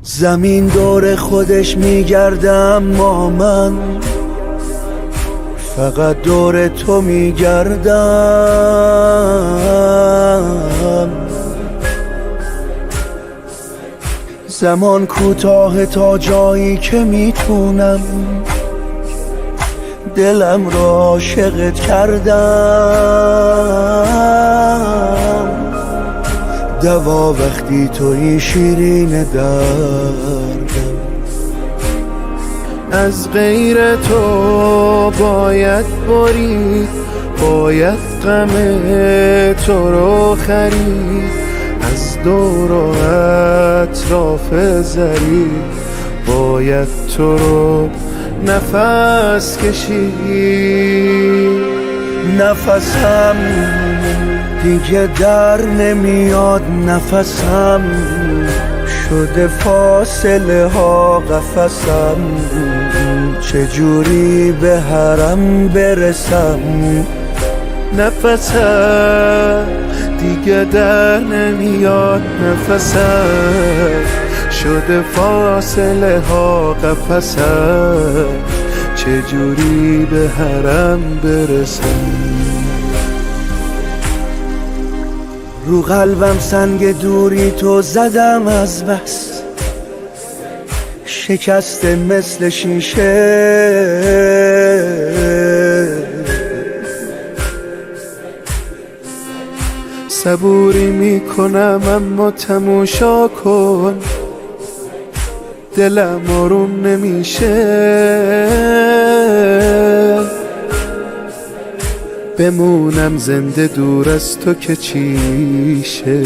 زمین دور خودش میگرده اما من فقط دور تو میگردم. زمان کوتاه تا جایی که میتونم دلم را عاشقت کردم. دوا وقتی توی شیرین دردم. از غیر تو باید برید، باید غم تو رو خرید. از دور و اطراف زری باید تو رو نفس کشید. نفسم دیگه در نمیاد، نفسم شده فاصله ها قفسم. چجوری به حرم برسم؟ نفسم دیگه در نمیاد، نفسم شده فاصله ها قفسم. چجوری به حرم برسم؟ رو قلبم سنگ دوری تو زدم از بس، شکسته مثل شیشه. صبوری میکنم اما تماشا کن، دلم آروم نمیشه. بمونم زنده دور از تو که چیشه.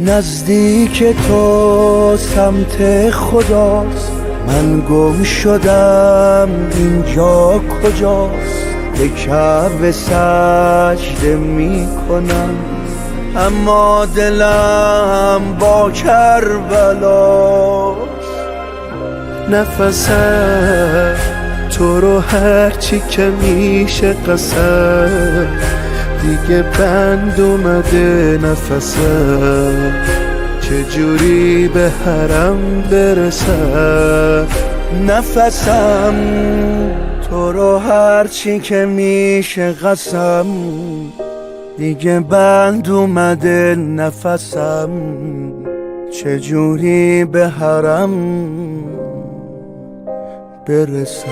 نزدیک تو سمت خداست، من گم شدم اینجا کجاست؟ به کعبه سجده میکنم اما دلم با کربلاست. نفسم تو رو هرچی که میشه قسم، دیگه بند اومده نفسم. چجوری به حرم برسم؟ نفسم تو رو هرچی که میشه قسم، دیگه بند اومده نفسم. چجوری به حرم برسم؟